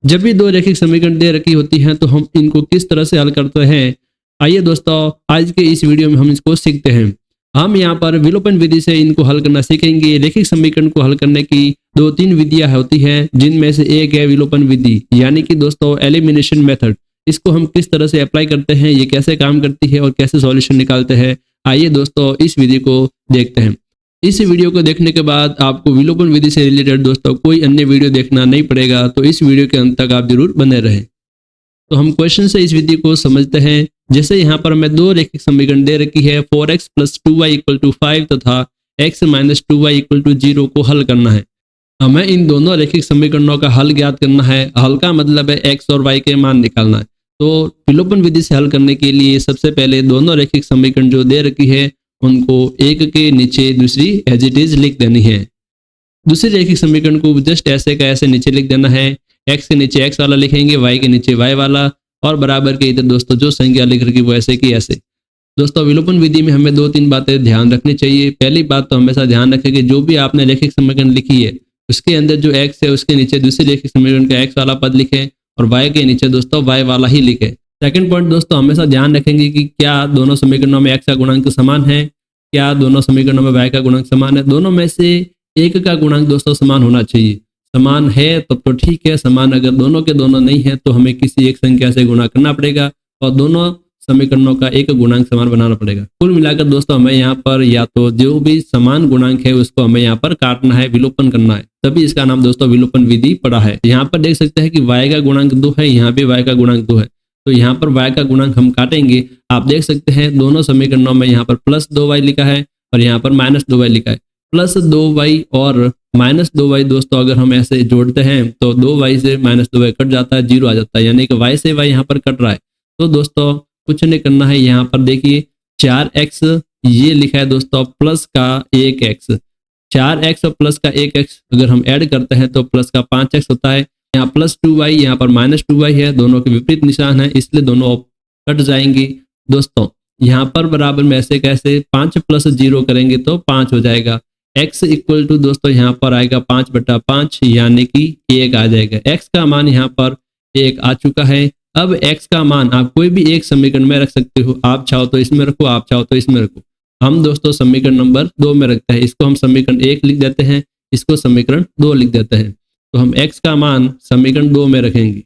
जब भी दो रैखिक समीकरण दे रखी होती हैं तो हम इनको किस तरह से हल करते हैं, आइए दोस्तों आज के इस वीडियो में हम इसको सीखते हैं। हम यहाँ पर विलोपन विधि से इनको हल करना सीखेंगे। रैखिक समीकरण को हल करने की 2-3 विधियां होती हैं, जिनमें से एक है विलोपन विधि, यानी कि दोस्तों एलिमिनेशन मेथड। इसको हम किस तरह से अप्लाई करते हैं, ये कैसे काम करती है और कैसे सॉल्यूशन निकालते हैं, आइए दोस्तों इस विधि को देखते हैं। इस वीडियो को देखने के बाद आपको विलोपन विधि से रिलेटेड दोस्तों कोई अन्य वीडियो देखना नहीं पड़ेगा, तो इस वीडियो के अंत तक आप जरूर बने रहें। तो हम क्वेश्चन से इस विधि को समझते हैं। जैसे यहाँ पर हमें दो रैखिक समीकरण दे रखी है, 4x + 2y = 5 तथा x - 2y = 0 को हल करना है। हमें इन दोनों रैखिक समीकरणों का हल ज्ञात करना है। हल का मतलब है x और y के मान निकालना है। तो विलोपन विधि से हल करने के लिए सबसे पहले दोनों रैखिक समीकरण जो दे रखी है उनको एक के नीचे दूसरी एज इट इज लिख देनी है। दूसरी रैखिक समीकरण को जस्ट ऐसे का ऐसे नीचे लिख देना है। x के नीचे x वाला लिखेंगे, y के नीचे y वाला, और बराबर के इधर दोस्तों जो संख्या लिख रखी वो ऐसे की ऐसे। दोस्तों विलोपन विधि में हमें 2-3 बातें ध्यान रखनी चाहिए। पहली बात तो हमेशा ध्यान रखें कि जो भी आपने रैखिक समीकरण लिखी है उसके अंदर जो x है उसके नीचे दूसरी रैखिक समीकरण का x वाला पद लिखें और y के नीचे दोस्तों y वाला ही लिखें। सेकंड पॉइंट दोस्तों हमेशा ध्यान रखेंगे कि क्या दोनों समीकरणों में x का गुणांक समान है, क्या दोनों समीकरणों में y का गुणांक समान है। दोनों में से एक का गुणांक दोस्तों समान होना चाहिए। समान है तब तो ठीक है, समान अगर दोनों के दोनों नहीं है तो हमें किसी एक संख्या से गुणा करना पड़ेगा और दोनों समीकरणों का एक गुणांक समान बनाना पड़ेगा। कुल मिलाकर दोस्तों हमें यहाँ पर या तो जो भी समान गुणांक है उसको हमें यहाँ पर काटना है, विलोपन करना है, तभी इसका नाम दोस्तों विलोपन विधि पड़ा है। यहाँ पर देख सकते हैं कि y का गुणांक 2 है, यहाँ भी y का गुणांक 2 है, तो यहाँ पर y का गुणांक हम काटेंगे। आप देख सकते हैं दोनों समीकरणों में यहाँ पर +2y लिखा है और यहाँ पर -2y लिखा है। +2y और -2y दोस्तों अगर हम ऐसे जोड़ते हैं तो 2y से -2y कट जाता है, 0 आ जाता है, यानी कि y से y यहाँ पर कट रहा है। तो दोस्तों कुछ नहीं करना है, यहाँ पर देखिए 4x ये लिखा है दोस्तों प्लस का 1x, 4x और प्लस का 1x अगर हम ऐड करते हैं तो प्लस का 5x होता है। यहाँ +2y यहाँ पर -2y है, दोनों के विपरीत निशान है इसलिए दोनों कट जाएंगे। दोस्तों यहाँ पर बराबर में ऐसे कैसे 5 + 0 करेंगे तो 5 हो जाएगा। x = दोस्तों यहाँ पर आएगा 5/5 यानी कि 1 आ जाएगा। x का मान यहाँ पर 1 आ चुका है। अब x का मान आप कोई भी एक समीकरण में रख सकते हो, आप चाहो तो इसमें रखो, आप चाहो तो इसमें रखो। हम दोस्तों समीकरण नंबर 2 में रखते हैं, इसको हम समीकरण 1 लिख देते हैं, इसको समीकरण 2 लिख देते हैं। तो हम x का मान समीकरण 2 में रखेंगे।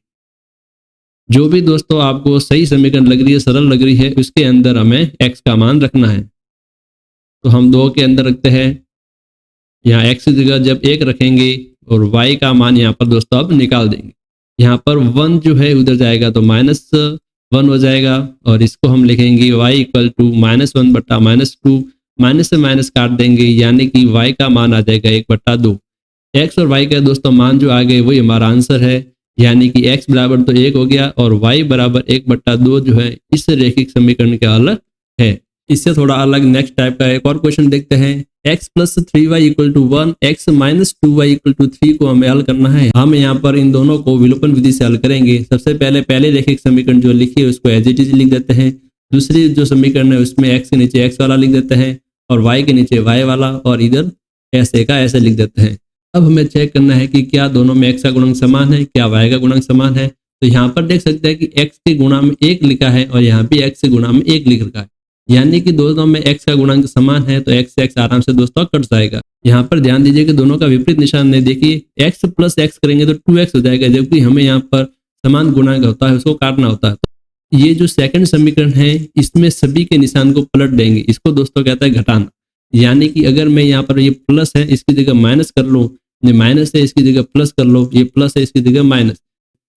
जो भी दोस्तों आपको सही समीकरण लग रही है, सरल लग रही है, उसके अंदर हमें x का मान रखना है। तो हम 2 के अंदर रखते हैं, यहाँ x की जगह जब 1 रखेंगे और y का मान यहाँ पर दोस्तों अब निकाल देंगे। यहाँ पर 1 जो है उधर जाएगा तो -1 हो जाएगा और इसको हम लिखेंगे y = -1/-2, माइनस से माइनस काट देंगे यानी कि y का मान आ जाएगा 1/2। x और y का दोस्तों मान जो आ गए वही हमारा आंसर है, यानी कि x बराबर तो 1 हो गया और y बराबर 1/2 जो है इस रैखिक समीकरण के हल है। इससे थोड़ा अलग नेक्स्ट टाइप का एक और क्वेश्चन देखते हैं। x + 3y = 1, x - 2y = 3 को हमें हल करना है। हम यहाँ पर इन दोनों को विलोपन विधि से हल करेंगे। सबसे पहले रैखिक समीकरण जो लिखी है उसको एज इट इज लिख देते हैं। दूसरी जो समीकरण है उसमें x के नीचे x वाला लिख देते हैं और y के नीचे y वाला और इधर ऐसे का ऐसे लिख देते हैं। अब हमें चेक करना है कि क्या दोनों में x का गुणांक समान है, क्या y का गुणांक समान है। तो यहाँ पर देख सकते हैं कि x के गुणा में 1 लिखा है और यहाँ भी x के गुणा में 1 लिख रखा है, यानी कि दोनों में x का गुणांक समान है, तो x से x आराम से दोस्तों कट जाएगा। यहाँ पर ध्यान दीजिए कि दोनों का विपरीत निशान नहीं, देखिए x + x करेंगे तो 2x हो जाएगा, जबकि हमें यहाँ पर समान गुणांक होता है उसको काटना होता है। तो ये जो सेकंड समीकरण है इसमें सभी के निशान को पलट देंगे, इसको दोस्तों कहता है घटाना। यानी कि अगर मैं यहाँ पर ये प्लस है इसकी जगह माइनस कर लो, ये माइनस है इसकी जगह प्लस कर लो, ये प्लस है इसकी जगह माइनस।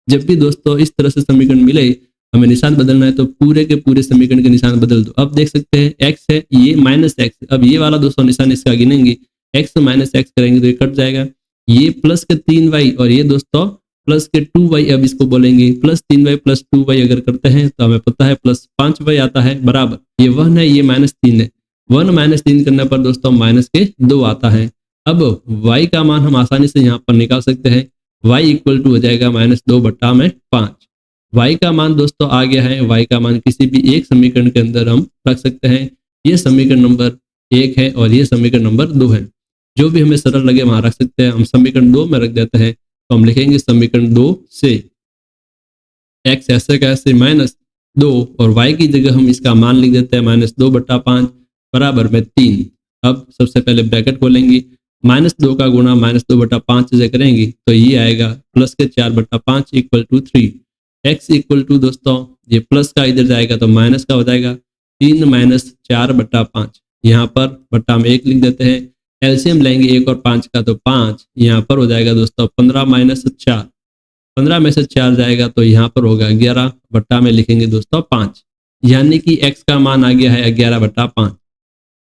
जब भी दोस्तों इस तरह से समीकरण मिले हमें निशान बदलना है तो पूरे के पूरे समीकरण के निशान बदल दो। अब देख सकते हैं x है ये -x, अब ये वाला दोस्तों निशान इसका गिनेंगे, x - x करेंगे तो ये कट जाएगा। ये प्लस के 3y और ये दोस्तों प्लस के 2y, अब इसको बोलेंगे +3y + 2y अगर करते हैं तो हमें पता है +5y आता है बराबर, ये 1 है ये -3 है, 1 - 3 करने पर दोस्तों -2 आता है। अब y का मान हम आसानी से यहाँ पर निकाल सकते हैं, y = हो जाएगा -2/5। y का मान दोस्तों आ गया है, y का मान किसी भी एक समीकरण के अंदर हम रख सकते हैं। ये समीकरण नंबर 1 है और ये समीकरण नंबर 2 है, जो भी हमें सरल लगे वहां रख सकते हैं। हम समीकरण 2 में रख देते हैं तो हम लिखेंगे समीकरण 2 से एक्स ऐसे का ऐसे -2 और वाई की जगह हम इसका मान लिख देते हैं -2/5 बराबर में 3। अब सबसे पहले ब्रैकेट खोलेंगे, -2 का गुणा -2/5 से करेंगे तो ये आएगा प्लस के 4/5 = 3। एक्स इक्वल टू दोस्तों ये प्लस का इधर जाएगा तो माइनस का हो जाएगा 3 - 4/5। यहाँ पर बट्टा में 1 लिख देते हैं, एलसीएम लेंगे 1 और 5 का तो 5। यहाँ पर हो जाएगा दोस्तों 15 - 4, 15 में से 4 जाएगा तो यहाँ पर होगा 11, बट्टा में लिखेंगे दोस्तों 5। यानी कि x का मान आ गया है 11/5।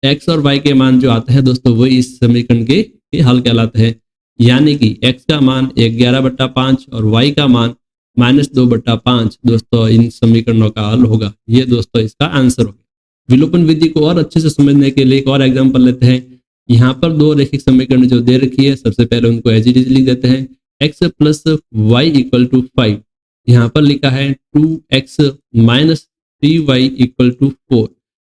x और y के मान जो आते हैं दोस्तों वो इस समीकरण के हल कहलाते हैं। यानी कि x का मान 11/5 और y का मान -2/5 दोस्तों इन समीकरणों का हल होगा। ये दोस्तों इसका आंसर होगा। विलोपन विधि को और अच्छे से समझने के लिए एक और एग्जाम्पल लेते हैं। यहाँ पर दो रैखिक समीकरण जो दे रखी है, सबसे पहले उनको एज इट इज लिख देते हैं। x + y = 5। यहाँ पर लिखा है 2x - 3y = 4।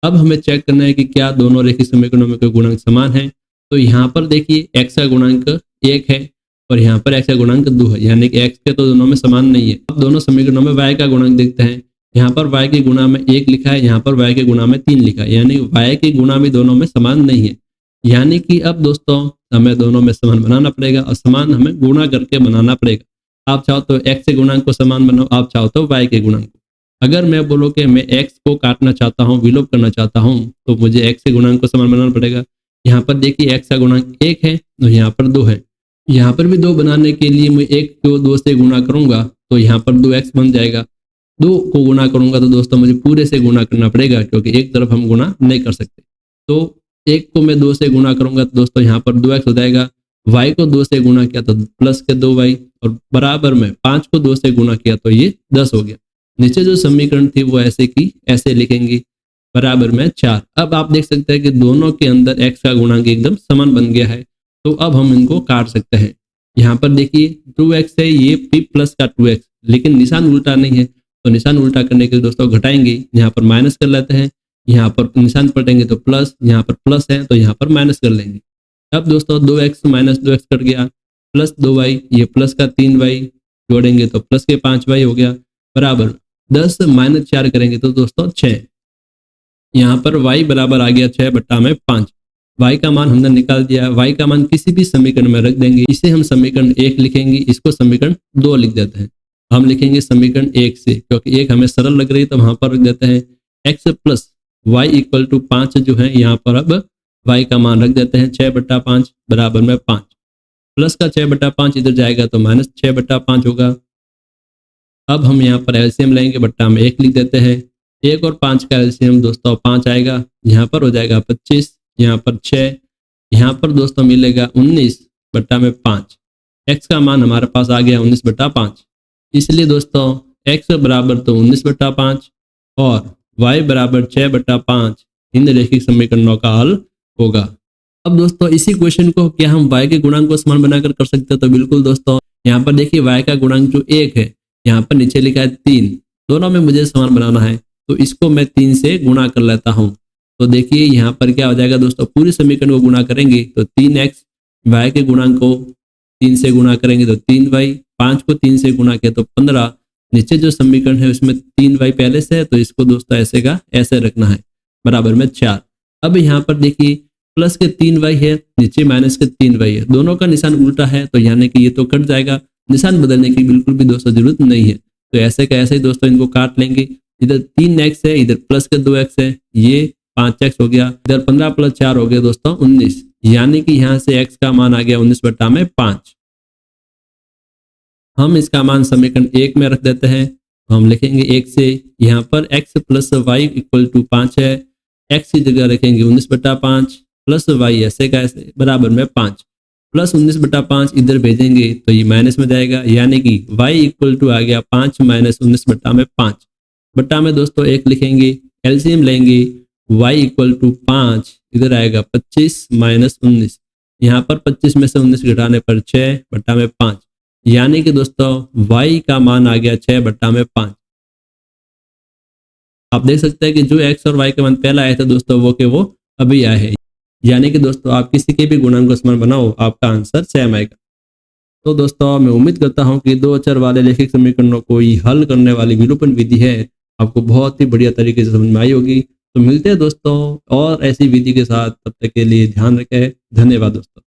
अब हमें चेक करना है कि क्या दोनों रैखिक समीकरणों में कोई गुणांक समान है। तो यहाँ पर देखिए x का गुणांक 1 है और यहाँ पर x का गुणांक 2 है, यानी कि x के तो दोनों में समान नहीं है। अब दोनों समीकरणों में y का गुणांक देखते हैं। यहाँ पर y के गुणा में 1 लिखा है, यहाँ पर y के गुणा में 3 लिखा है, यानी y के गुणा भी दोनों में समान नहीं है। यानी कि अब दोस्तों हमें दोनों में समान बनाना पड़ेगा और समान हमें गुणा करके बनाना पड़ेगा। आप चाहो तो x के गुणांक को समान बनाओ, आप चाहो तो y के गुणांक को। अगर मैं बोलो कि मैं x को काटना चाहता हूँ, विलोप करना चाहता हूँ, तो मुझे x के गुणांक को समान बनाना पड़ेगा। यहाँ पर देखिए x का गुणांक 1 है और यहाँ पर 2 है। यहाँ पर भी 2 बनाने के लिए मैं 1 को 2 से गुणा करूंगा तो यहाँ पर 2x बन जाएगा। 2 को गुणा करूंगा तो दोस्तों मुझे पूरे से गुणा करना पड़ेगा, क्योंकि एक तरफ हम गुणा नहीं कर सकते। तो 1 को मैं 2 से गुणा करूंगा तो दोस्तों यहाँ पर 2x हो जाएगा। y को 2 से गुणा किया तो प्लस के 2y और बराबर में 5 को 2 से गुणा किया तो ये 10 हो गया। नीचे जो समीकरण थी वो ऐसे की ऐसे लिखेंगे, बराबर में 4। अब आप देख सकते हैं कि दोनों के अंदर x का गुणांक एकदम समान बन गया है। तो अब हम इनको काट सकते हैं। यहाँ पर देखिए 2x है, ये भी प्लस का 2x, लेकिन निशान उल्टा नहीं है, तो निशान उल्टा करने के लिए दोस्तों घटाएंगे, यहाँ पर माइनस कर लेते हैं, यहाँ पर निशान पलटेंगे तो प्लस, यहाँ पर प्लस है तो यहाँ पर माइनस कर लेंगे। अब दोस्तों 2x - 2x कट गया, प्लस 2y, ये प्लस का 3y जोड़ेंगे तो प्लस के 5y हो गया, बराबर 10 - 4 करेंगे तो दोस्तों 6। यहाँ पर y बराबर आ गया 6/5। y का मान हमने निकाल दिया। y का मान किसी भी समीकरण में रख देंगे। इसे हम समीकरण 1 लिखेंगे, इसको समीकरण 2 लिख देते हैं। हम लिखेंगे समीकरण 1 से, क्योंकि 1 हमें सरल लग रही है तो वहां पर रख देते हैं। x + y = 5 जो है, यहाँ पर अब y का मान रख देते हैं 6/5 बराबर में 5। प्लस का 6/5 इधर जाएगा तो -6/5 होगा। अब हम यहाँ पर एलसीएम लेंगे, बट्टा में 1 लिख देते हैं। 1 और 5 का एलसीएम दोस्तों 5 आएगा, यहाँ पर हो जाएगा 25, यहाँ पर 6, यहाँ पर दोस्तों मिलेगा 19 बट्टा में 5। x का मान हमारे पास आ गया 19/5। इसलिए दोस्तों x बराबर तो 19/5 और y बराबर 6/5 इन रैखिक समीकरणों का हल होगा। अब दोस्तों इसी क्वेश्चन को क्या हम y के गुणांक को समान बनाकर कर सकते हैं? तो बिल्कुल दोस्तों, यहाँ पर देखिए y का गुणांक जो 1 है, यहाँ पर नीचे लिखा है 3, दोनों में मुझे समान बनाना है, तो इसको मैं 3 से गुणा कर लेता हूँ। तो देखिए यहाँ पर क्या हो जाएगा दोस्तों, पूरे समीकरण को गुणा करेंगे तो 3x, y के गुणांक को 3 से गुणा करेंगे तो 3y, 5 को 3 से गुणा किया तो 15। नीचे जो समीकरण है उसमें 3y पहले से है, तो इसको दोस्तों ऐसे का ऐसे रखना है, बराबर में 4। अब यहाँ पर देखिए प्लस के 3y है, नीचे माइनस के 3y है, दोनों का निशान उल्टा है, तो यानी कि ये तो कट जाएगा। निशान बदलने की बिल्कुल भी दोस्तों जरूरत नहीं है, तो ऐसे का ऐसे ही दोस्तों इनको काट लेंगे। इधर 3x है, इधर प्लस के 2x है, ये 5x हो गया, इधर 15 + 4 हो गया दोस्तों 19, यानी कि यहाँ से x का मान आ गया 19/5। हम इसका मान समीकरण 1 में रख देते हैं। हम लिखेंगे 1 से, यहाँ पर x + y = 5 है, x की जगह रखेंगे 19/5 प्लस y ऐसे का ऐसे बराबर में 5, प्लस 19/5 इधर भेजेंगे तो ये माइनस में जाएगा, यानी कि y = आ गया 5 - 19/5। बट्टा में दोस्तों 1 लिखेंगे, एलसीएम लेंगे, y = 5, इधर आएगा 25 - 19, यहाँ पर 25 में से 19 घटाने पर 6 बट्टा में 5, यानी कि दोस्तों y का मान आ गया 6/5। आप देख सकते हैं कि जो x और y का मान पहला आया था दोस्तों वो के वो अभी आए हैं, यानी कि दोस्तों आप किसी के भी गुणांक को समान बनाओ, आपका आंसर सेम आएगा। तो दोस्तों मैं उम्मीद करता हूँ कि दो अक्षर वाले रैखिक समीकरणों को ही हल करने वाली विलोपन विधि है आपको बहुत ही बढ़िया तरीके से समझ में आई होगी। तो मिलते हैं दोस्तों और ऐसी विधि के साथ, तब तक के लिए ध्यान रखें। धन्यवाद दोस्तों।